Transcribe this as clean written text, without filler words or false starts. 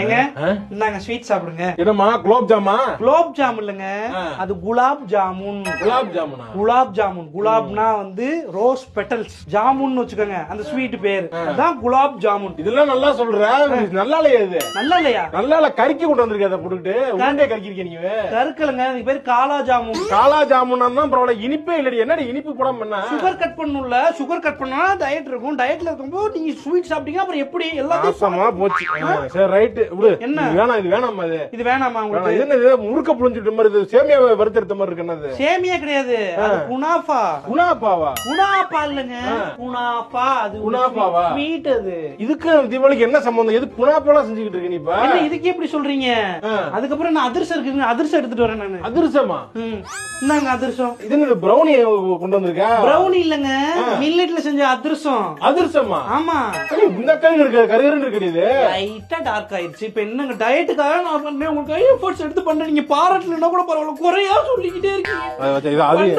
ஏங்க இந்தாங்க ஸ்வீட் சாப்பிடுங்க. என்னம்மா குலோப் ஜாமா? குலோப் ஜாம் இல்லங்க, அது குலாப் ஜாமுன். குலாப் ஜாமுனா? குலாப் ஜாமுன். குலாப்னா வந்து ரோஸ் பெட்டல்ஸ், ஜாமுன் வச்சுக்கோங்க அந்த ஸ்வீட் பேர். அதான் குலாப் ஜாமுன். இதெல்லாம் நல்லா சொல்ற, நல்லா இல்லையா இது? நல்லா இல்லையா? நல்லா இல்ல, கறிக்கி கொண்டு வந்திருக்க அதை போட்டுக்கிட்டு உருண்டை கறிக்கிறீங்க நீங்க. கருக்கலங்க, அதுக்கு பேர் காலா ஜாமுன். காலா ஜாமுன்னா தான் பரவாயில்ல, இனிப்பே இல்லடி. என்னடி இனிப்பு போடாம என்ன? சுகர் கட் பண்ணும்ல, சுகர் கட் பண்ணா டயட் இருக்கும். டயட்ல இருக்கும்போது நீங்க ஸ்வீட் சாப்பிட்டீங்க அப்புறம் எப்படி எல்லாத்தையும் போச்சு. சரி ரைட் விடு. என்ன வேணாம், இது வேணாமா? இது வேணாமா உங்களுக்கு? இது என்ன முறுக்க புளிஞ்சிட்ட மாதிரி, இது சேமியாவை வறுத்தெடுத்த மாதிரி இருக்கு. என்னது சேமியா? கிடையாது, அது குனாஃபா. குனாஃபாவா? குனாஃபா இல்லங்க, குனாஃபா. அது குனாஃபாவா? ஸ்வீட். அது இதுக்கு தீபாவளிக்கு என்ன சம்பந்தம்? எது குனாஃபாலாம் செஞ்சுக்கிட்டு இருக்க நீ? என்ன இதுக்கு எப்படி சொல்றீங்க? அதுக்கப்புறம் நான் அதிர்சம் இருக்குங்க, அதிர்சம் எடுத்துட்டு வரேன் நானு. அதிர்சமா? என்னங்க அதிர்சம்? இது என்ன பிரௌனி கொண்டு வந்திருக்க? பிரௌனி இல்லங்க, மில்லட்ல செஞ்ச அதிர்சம். அதிர்சமா? ஆமா. இந்த கறி இருக்கு, கறிகரன் இருக்கு. இது லைட்டா டார்க் ஆயிருச்சு. இப்ப என்னங்க டயட்டுக்காக நான் பண்ணேன். உங்களுக்கு எஃபோர்ட்ஸ் எடுத்து பண்றேன். நீங்க பாராட்டலன்னா கூட பரவாயில்ல, குறையா சொல்லிக்கிட்டே இருக்கீங்க. அது